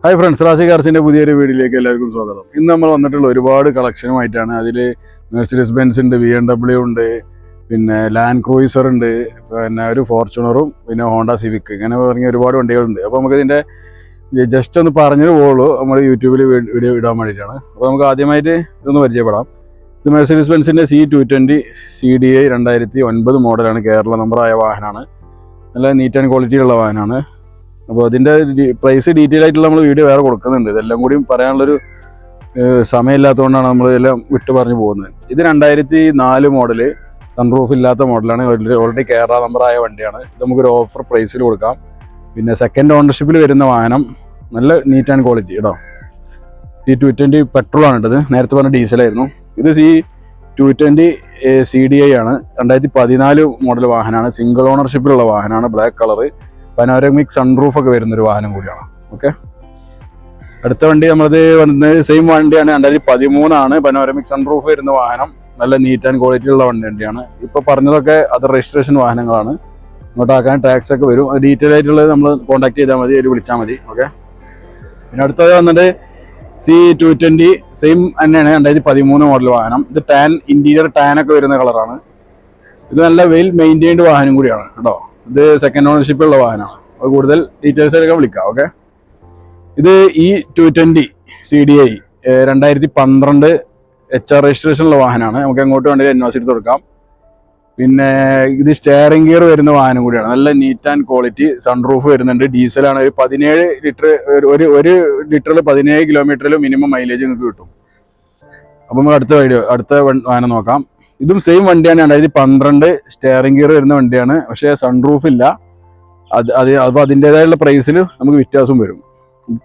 Hi friends, Razi കാർസിൻ്റെ പുതിയൊരു വീഡിയോയിലേക്ക് എല്ലാവർക്കും സ്വാഗതം. ഇന്ന് നമ്മൾ വന്നിട്ടുള്ള ഒരുപാട് കളക്ഷനുമായിട്ടാണ്. അതിൽ മെർസിഡീസ് ബെൻസ് ഉണ്ട്, BMW ഉണ്ട്, പിന്നെ ലാൻഡ് ക്രൂയിസർ ഉണ്ട്, പിന്നെ ഒരു ഫോർച്യൂണറും, പിന്നെ ഹോണ്ട സിവിക്, ഇങ്ങനെ പറഞ്ഞ ഒരുപാട് വണ്ടികളുണ്ട്. അപ്പോൾ നമുക്കിതിൻ്റെ ജസ്റ്റ് ഒന്ന് പറഞ്ഞൊരു പോകുള്ളൂ, നമ്മൾ യൂട്യൂബിൽ വീഡിയോ ഇടാൻ വേണ്ടിയിട്ടാണ്. അപ്പോൾ നമുക്ക് ആദ്യമായിട്ട് ഇതൊന്ന് പരിചയപ്പെടാം. ഇത് മെർസിഡീസ് ബെൻസിൻ്റെ C220 CDI 2009 മോഡലാണ്. കേരള നമ്പറായ വാഹനമാണ്. നല്ല നീറ്റ് ആൻഡ് ക്വാളിറ്റിയുള്ള വാഹനമാണ്. അപ്പോൾ അതിൻ്റെ പ്രൈസ് ഡീറ്റെയിൽ ആയിട്ടുള്ള നമ്മൾ വീഡിയോ വേറെ കൊടുക്കുന്നുണ്ട്. ഇതെല്ലാം കൂടി പറയാനുള്ളൊരു സമയമില്ലാത്തതുകൊണ്ടാണ് നമ്മൾ ഇതെല്ലാം വിട്ട് പറഞ്ഞു പോകുന്നത്. ഇത് 2004 മോഡല്, സൺറൂഫ് ഇല്ലാത്ത മോഡലാണ്. ഓൾറെഡി കേരള നമ്പറായ വണ്ടിയാണ്. ഇത് നമുക്കൊരു ഓഫർ പ്രൈസിൽ കൊടുക്കാം. പിന്നെ സെക്കൻഡ് ഓണർഷിപ്പിൽ വരുന്ന വാഹനം, നല്ല നീറ്റ് ആൻഡ് ക്വാളിറ്റി കേട്ടോ. C220 പെട്രോളാണ് ഇട്ടത്, നേരത്തെ പറഞ്ഞ ഡീസലായിരുന്നു. ഇത് C220 CDI ആണ്. 2014 മോഡൽ വാഹനമാണ്. സിംഗിൾ ഓണർഷിപ്പിലുള്ള വാഹനമാണ്. ബ്ലാക്ക് കളറ്, പനോരമിക് സൺറൂഫ് ഒക്കെ വരുന്നൊരു വാഹനം കൂടിയാണ്. ഓക്കെ, അടുത്ത വണ്ടി നമ്മളത് വന്നത് സെയിം വണ്ടിയാണ്. 2013 പനോരമിക് സൺറൂഫ് വരുന്ന വാഹനം. നല്ല നീറ്റ് ആൻഡ് ക്വാളിറ്റി ഉള്ള വണ്ടിയാണ്. ഇപ്പോൾ പറഞ്ഞതൊക്കെ അത് രജിസ്ട്രേഷൻ വാഹനങ്ങളാണ്. ഇങ്ങോട്ടാക്കാൻ ടാക്സ് ഒക്കെ വരും. ഡീറ്റെയിൽ ആയിട്ടുള്ളത് നമ്മൾ കോൺടാക്ട് ചെയ്താൽ മതി, അതിൽ വിളിച്ചാൽ മതി. ഓക്കെ, പിന്നെ അടുത്തത് വന്നിട്ട് C220 സെയിം തന്നെയാണ്. 2013 മോഡൽ വാഹനം. ഇത് ഇന്റീരിയർ ടാനൊക്കെ വരുന്ന കളറാണ്. ഇത് നല്ല വെൽ മെയിൻറ്റൈൻഡ് വാഹനം കൂടിയാണ് കേട്ടോ. ഇത് സെക്കൻഡ് ഓണർഷിപ്പ് ഉള്ള വാഹനമാണ്. അത് കൂടുതൽ ഡീറ്റെയിൽസ് ഒക്കെ വിളിക്കാം. ഓക്കെ, ഇത് E220 CDI 2012 HR രജിസ്ട്രേഷൻ ഉള്ള വാഹനമാണ്. നമുക്ക് എങ്ങോട്ട് വേണമെങ്കിൽ NOC എടുത്ത് കൊടുക്കാം. പിന്നെ ഇത് സ്റ്റിയറിംഗ് ഗിയർ വരുന്ന വാഹനം കൂടിയാണ്. നല്ല നീറ്റ് ആൻഡ് ക്വാളിറ്റി. സൺറൂഫ് വരുന്നുണ്ട്. ഡീസലാണ്. ഒരു 17 ലിറ്റർ, ഒരു ലിറ്ററിൽ 17 കിലോമീറ്ററിൽ മിനിമം മൈലേജ് നിങ്ങൾക്ക് കിട്ടും. അപ്പം നമുക്ക് അടുത്ത വാഹനം നോക്കാം. ഇതും സെയിം വണ്ടിയാണ്. 2012 സ്റ്റിയറിംഗ് ഗിയർ വരുന്ന വണ്ടിയാണ്. പക്ഷേ സൺറൂഫ് ഇല്ല. അപ്പോൾ അതിൻ്റെതായുള്ള പ്രൈസിൽ നമുക്ക് വ്യത്യാസം വരും.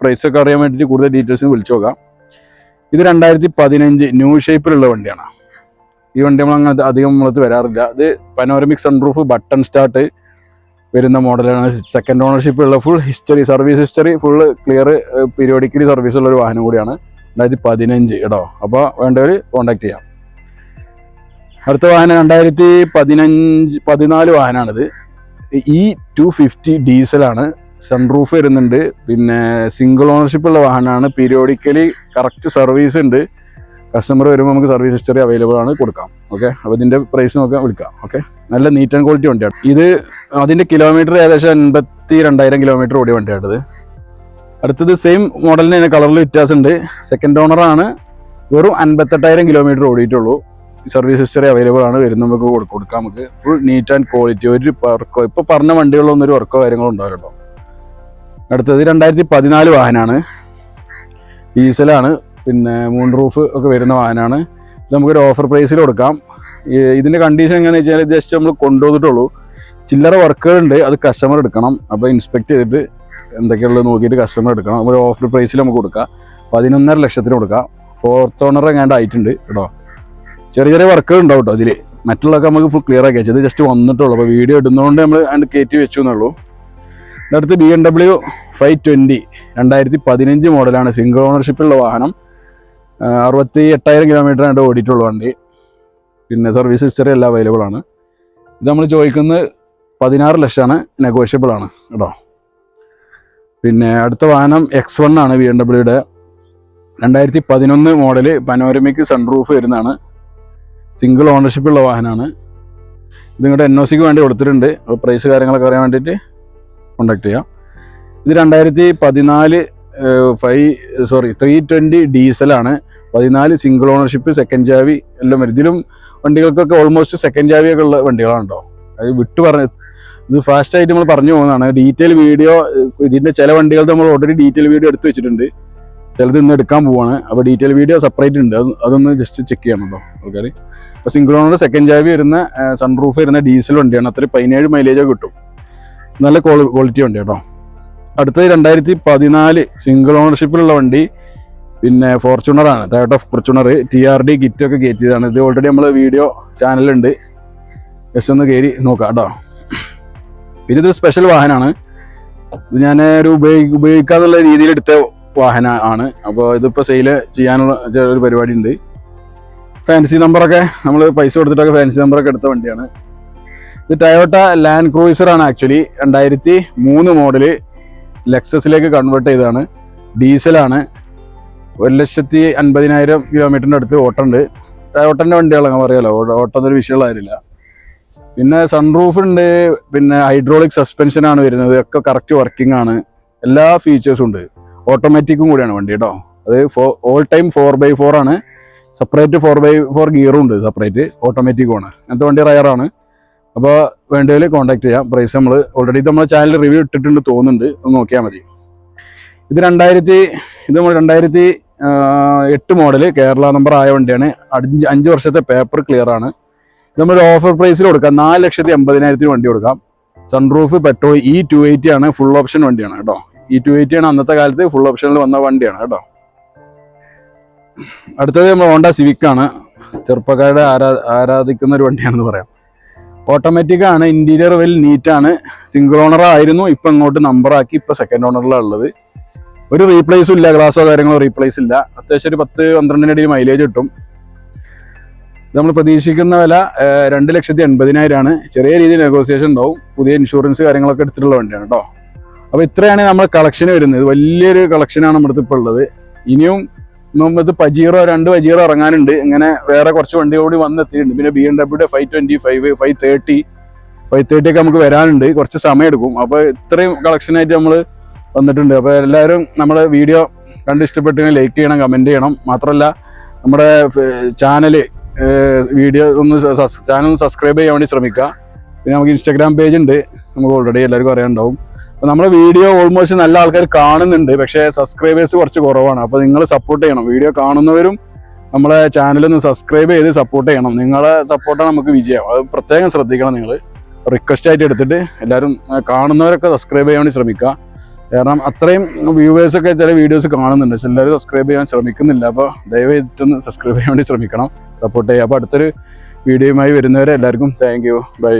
പ്രൈസൊക്കെ അറിയാൻ വേണ്ടിയിട്ട് കൂടുതൽ ഡീറ്റെയിൽസിന് വിളിച്ചു നോക്കാം. ഇത് 2015 ന്യൂ ഷേപ്പിലുള്ള വണ്ടിയാണ്. ഈ വണ്ടി നമ്മൾ അധികം നമ്മളത് വരാറില്ല. ഇത് പനോരമിക് സൺറൂഫ്, ബട്ടൺ സ്റ്റാർട്ട് വരുന്ന മോഡലാണ്. സെക്കൻഡ് ഓണർഷിപ്പ് ഉള്ള, full history, service history full clear, periodically service ഉള്ള ഒരു വാഹനം കൂടിയാണ്. 2015 കേട്ടോ. അപ്പോൾ വേണ്ടവർ കോൺടാക്ട് ചെയ്യാം. അടുത്ത വാഹനം 2014 വാഹനമാണിത്. E250 ഡീസലാണ്. സൺറൂഫ് വരുന്നുണ്ട്. പിന്നെ സിംഗിൾ ഓണർഷിപ്പ് ഉള്ള വാഹനമാണ്. പീരിയോഡിക്കലി കറക്റ്റ് സർവീസ് ഉണ്ട്. കസ്റ്റമർ വരുമ്പോൾ നമുക്ക് സർവീസ് ഹിസ്റ്ററി അവൈലബിൾ ആണ്, കൊടുക്കാം. ഓക്കെ, അപ്പോൾ ഇതിൻ്റെ പ്രൈസ് നോക്കാം, വിളിക്കാം. ഓക്കെ, നല്ല നീറ്റ് ആൻഡ് ക്വാളിറ്റി വണ്ടിയാണ്. ഇത് അതിൻ്റെ കിലോമീറ്റർ ഏകദേശം 52,000 കിലോമീറ്റർ ഓടിയ വണ്ടിയാണിത്. അടുത്തത് സെയിം മോഡലിന് തന്നെ കളറിൽ വ്യത്യാസമുണ്ട്. സെക്കൻഡ് ഓണറാണ്. വെറും 58,000 കിലോമീറ്റർ ഓടിയിട്ടുള്ളൂ. സർവീസ് ഹിസ്റ്ററി അവൈലബിൾ ആണ്. വരുന്ന നമുക്ക് കൊടുക്കാം. നമുക്ക് ഫുൾ നീറ്റ് ആൻഡ് ക്വാളിറ്റി. ഒരു വർക്കോ ഇപ്പോൾ പറഞ്ഞ വണ്ടികളൊന്നും ഒരു വർക്കോ കാര്യങ്ങളോ ഉണ്ടാവില്ല കേട്ടോ. അടുത്തത് 2014 വാഹനമാണ്. ഡീസലാണ്. പിന്നെ മൂൺ റൂഫ് ഒക്കെ വരുന്ന വാഹനമാണ്. ഇത് നമുക്കൊരു ഓഫർ പ്രൈസിൽ കൊടുക്കാം. ഇതിൻ്റെ കണ്ടീഷൻ എങ്ങനെയാണെന്ന് വെച്ചാൽ, ജസ്റ്റ് നമ്മൾ കൊണ്ടുവന്നിട്ടുള്ളൂ. ചില്ലറ വർക്കുകളുണ്ട്, അത് കസ്റ്റമർ എടുക്കണം. അപ്പോൾ ഇൻസ്പെക്ട് ചെയ്തിട്ട് എന്തൊക്കെയുള്ളത് നോക്കിയിട്ട് കസ്റ്റമർ എടുക്കണം. ഒരു ഓഫർ പ്രൈസിൽ നമുക്ക് കൊടുക്കാം. 11.5 ലക്ഷത്തിന് കൊടുക്കാം. 4th ഓണർ എങ്ങാണ്ട് ആയിട്ടുണ്ട് കേട്ടോ. ചെറിയ ചെറിയ വർക്കുകൾ ഉണ്ടാവും കേട്ടോ അതിൽ. മറ്റുള്ളതൊക്കെ നമുക്ക് ഫുൾ ക്ലിയർ ആക്കി വെച്ചത് ജസ്റ്റ് വന്നിട്ടുള്ളൂ. അപ്പോൾ വീഡിയോ ഇടുന്നതുകൊണ്ട് നമ്മൾ അതിൻ്റെ കയറ്റി വെച്ചു എന്നുള്ളൂ. അടുത്ത് BMW 520 2015 മോഡലാണ്. സിംഗിൾ ഓണർഷിപ്പുള്ള വാഹനം. 68,000 കിലോമീറ്റർ ആയിട്ട് ഓടിയിട്ടുള്ള വണ്ടി. പിന്നെ സർവീസ് ഹിസ്റ്ററി എല്ലാം അവൈലബിൾ ആണ്. ഇത് നമ്മൾ ചോദിക്കുന്നത് 16 ലക്ഷമാണ്. നെഗോഷ്യബിൾ ആണ് കേട്ടോ. പിന്നെ അടുത്ത വാഹനം X1 ആണ്. BMW 2011 മോഡല്, പനോരമിക് സൺറൂഫ് വരുന്നതാണ്. സിംഗിൾ ഓണർഷിപ്പുള്ള വാഹനമാണ്. ഇത് നിങ്ങളുടെ NOCക്ക് വേണ്ടി കൊടുത്തിട്ടുണ്ട്. അപ്പോൾ പ്രൈസ് കാര്യങ്ങളൊക്കെ അറിയാൻ വേണ്ടിയിട്ട് കോണ്ടാക്ട് ചെയ്യാം. ഇത് 2014 320 ഡീസലാണ്. 14 സിംഗിൾ ഓണർഷിപ്പ്, സെക്കൻഡ് ചാവി എല്ലാം വരും. ഇതിലും വണ്ടികൾക്കൊക്കെ ഓൾമോസ്റ്റ് സെക്കൻഡ് ചാവിയൊക്കെ ഉള്ള വണ്ടികളാണ് കേട്ടോ. അത് വിട്ട് പറഞ്ഞ് ഇത് ഫാസ്റ്റായിട്ട് നമ്മൾ പറഞ്ഞു പോകുന്നതാണ്. ഡീറ്റെയിൽ വീഡിയോ, ഇതിൻ്റെ ചില വണ്ടികൾ നമ്മൾ ഓൾറെഡി ഡീറ്റെയിൽ വീഡിയോ എടുത്ത് വെച്ചിട്ടുണ്ട്. ചിലത് ഇന്ന് എടുക്കാൻ പോവാണ്. അപ്പോൾ ഡീറ്റെയിൽ വീഡിയോ സെപ്പറേറ്റ് ഉണ്ട്. അതൊന്ന് ജസ്റ്റ് ചെക്ക് ചെയ്യണം കേട്ടോ ആൾക്കാർ. അപ്പോൾ സിംഗിൾ ഓണർ, സെക്കൻഡ് ചാവി വരുന്ന, സൺറൂഫ് വരുന്ന ഡീസൽ വണ്ടിയാണ്. അത്ര 17 മൈലേജൊക്കെ കിട്ടും. നല്ല ക്വാളിറ്റി വണ്ടി കേട്ടോ. അടുത്തത് 2014 സിംഗിൾ ഓണർഷിപ്പിലുള്ള വണ്ടി. പിന്നെ ഫോർച്യൂണറാണ്. ടൊയോട്ട ഫോർച്യൂണർ TRD കിറ്റൊക്കെ കയറ്റിയതാണ്. ഇത് ഓൾറെഡി നമ്മൾ വീഡിയോ ചാനലുണ്ട്, ജസ്റ്റ് ഒന്ന് കയറി നോക്കാം കേട്ടോ. പിന്നെ ഇതൊരു സ്പെഷ്യൽ വാഹനമാണ്. ഇത് ഞാൻ ഒരു ഉപയോഗിക്കാന്നുള്ള രീതിയിൽ എടുത്ത വാഹനമാണ്. അപ്പോൾ ഇതിപ്പോൾ സെയിൽ ചെയ്യാനുള്ള ഒരു പരിപാടി ഉണ്ട്. ഫാൻസി നമ്പറൊക്കെ നമ്മൾ പൈസ കൊടുത്തിട്ടൊക്കെ ഫാൻസി നമ്പറൊക്കെ എടുത്ത വണ്ടിയാണ്. ഇത് ടൊയോട്ട ലാൻഡ് ക്രൂയിസർ ആണ്. ആക്ച്വലി 2003 മോഡല് ലെക്സസിലേക്ക് കൺവേർട്ട് ചെയ്തതാണ്. ഡീസലാണ്. 1,50,000 കിലോമീറ്ററിൻ്റെ അടുത്ത് ഓട്ടമുണ്ട്. ടയോട്ടൻ്റെ വണ്ടികളൊക്കെ പറയാമല്ലോ, ഓട്ടം ഒരു വിഷയമുള്ള കാര്യമില്ല. പിന്നെ സൺറൂഫ് ഉണ്ട്, പിന്നെ ഹൈഡ്രോളിക് സസ്പെൻഷനാണ് വരുന്നത്, ഒക്കെ കറക്റ്റ് വർക്കിംഗ് ആണ്, എല്ലാ ഫീച്ചേഴ്സും ഉണ്ട്. ഓട്ടോമാറ്റിക്കും കൂടിയാണ് വണ്ടി കേട്ടോ. അത് ഓൾ ടൈം 4x4 ആണ്. സെപ്പറേറ്റ് 4x4 ഗിയറും ഉണ്ട്, സെപ്പറേറ്റ് ഓട്ടോമാറ്റിക്കും ആണ്. അങ്ങനത്തെ വണ്ടി റയറാണ്. അപ്പോൾ വേണ്ടതിൽ കോൺടാക്ട് ചെയ്യാം. പ്രൈസ് നമ്മൾ ഓൾറെഡി നമ്മുടെ ചാനലിൽ റിവ്യൂ ഇട്ടിട്ടുണ്ട് തോന്നുന്നുണ്ട്, ഒന്ന് നോക്കിയാൽ മതി. ഇത് 2008 മോഡൽ കേരള നമ്പർ ആയ വണ്ടിയാണ്. 5 വർഷത്തെ പേപ്പർ ക്ലിയർ ആണ്. നമ്മൾ ഓഫർ പ്രൈസിൽ കൊടുക്കാം, 4,80,000 വണ്ടി കൊടുക്കാം. സൺറൂഫ് പെട്രോൾ E280 ആണ്, ഫുൾ ഓപ്ഷൻ വണ്ടിയാണ് കേട്ടോ. E280 ആണ് അന്നത്തെ കാലത്ത് ഫുൾ ഓപ്ഷനിൽ വന്ന വണ്ടിയാണ് കേട്ടോ. അടുത്തത് നമ്മൾ ഹോണ്ട സിവിക് ആണ്. ചെറുപ്പക്കാരുടെ ആരാധിക്കുന്ന ഒരു വണ്ടിയാണെന്ന് പറയാം. ഓട്ടോമാറ്റിക് ആണ്, ഇന്റീരിയർ വെൽ നീറ്റാണ്. സിംഗിൾ ഓണർ ആയിരുന്നു, ഇപ്പം ഇങ്ങോട്ട് നമ്പറാക്കി, ഇപ്പം സെക്കൻഡ് ഓണറിലാണ് ഉള്ളത്. ഒരു റീപ്ലേസും ഇല്ല, ഗ്ലാസോ കാര്യങ്ങളോ റീപ്ലേസ് ഇല്ല. അത്യാവശ്യം ഒരു 10-12 അടി മൈലേജ് കിട്ടും. നമ്മൾ പ്രതീക്ഷിക്കുന്ന വില 2,80,000 ആണ്. ചെറിയ രീതിയിൽ നെഗോസിയേഷൻ ഉണ്ടാവും. പുതിയ ഇൻഷുറൻസ് കാര്യങ്ങളൊക്കെ എടുത്തിട്ടുള്ള വണ്ടിയാണ് കേട്ടോ. അപ്പോൾ ഇത്രയാണ് നമ്മൾ കളക്ഷൻ വരുന്നത്. വലിയൊരു കളക്ഷനാണ് നമ്മുടെ ഇപ്പോൾ ഉള്ളത്. ഇനിയും ഇത് പജീറോ 2 പജീറോ ഇറങ്ങാനുണ്ട്. ഇങ്ങനെ വേറെ കുറച്ച് വണ്ടി കൂടി വന്നെത്തിയിട്ടുണ്ട്. പിന്നെ BMW 525, 530 ഒക്കെ നമുക്ക് വരാനുണ്ട്. കുറച്ച് സമയം എടുക്കും. അപ്പോൾ ഇത്രയും കളക്ഷനായിട്ട് നമ്മൾ വന്നിട്ടുണ്ട്. അപ്പോൾ എല്ലാവരും നമ്മുടെ വീഡിയോ കണ്ട് ഇഷ്ടപ്പെട്ടെങ്കിൽ ലൈക്ക് ചെയ്യണം, കമൻറ്റ് ചെയ്യണം. മാത്രമല്ല നമ്മുടെ ചാനൽ ഒന്ന് സബ്സ്ക്രൈബ് ചെയ്യാൻ വേണ്ടി ശ്രമിക്കുക. പിന്നെ നമുക്ക് ഇൻസ്റ്റാഗ്രാം പേജ് ഉണ്ട്, നമുക്ക് ഓൾറെഡി എല്ലാവർക്കും അറിയാനുണ്ടാവും. അപ്പോൾ നമ്മുടെ വീഡിയോ ഓൾമോസ്റ്റ് നല്ല ആൾക്കാർ കാണുന്നുണ്ട്, പക്ഷേ സബ്സ്ക്രൈബേഴ്സ് കുറച്ച് കുറവാണ്. അപ്പോൾ നിങ്ങൾ സപ്പോർട്ട് ചെയ്യണം. വീഡിയോ കാണുന്നവരും നമ്മളെ ചാനലൊന്ന് സബ്സ്ക്രൈബ് ചെയ്ത് സപ്പോർട്ട് ചെയ്യണം. നിങ്ങളെ സപ്പോർട്ടാണ് നമുക്ക് വിജയം. അത് പ്രത്യേകം ശ്രദ്ധിക്കണം. നിങ്ങൾ റിക്വസ്റ്റ് ആയിട്ട് എടുത്തിട്ട് എല്ലാവരും കാണുന്നവരൊക്കെ സബ്സ്ക്രൈബ് ചെയ്യാൻ വേണ്ടി ശ്രമിക്കുക. കാരണം അത്രയും വ്യൂവേഴ്സൊക്കെ ചില വീഡിയോസ് കാണുന്നുണ്ട്, പക്ഷെ എല്ലാവരും സബ്സ്ക്രൈബ് ചെയ്യാൻ ശ്രമിക്കുന്നില്ല. അപ്പോൾ ദയവായിട്ടൊന്ന് സബ്സ്ക്രൈബ് ചെയ്യാൻ വേണ്ടി ശ്രമിക്കണം, സപ്പോർട്ട് ചെയ്യുക. അപ്പോൾ അടുത്തൊരു വീഡിയോയുമായി വരുന്നവരെ എല്ലാവർക്കും താങ്ക് യു, ബൈ.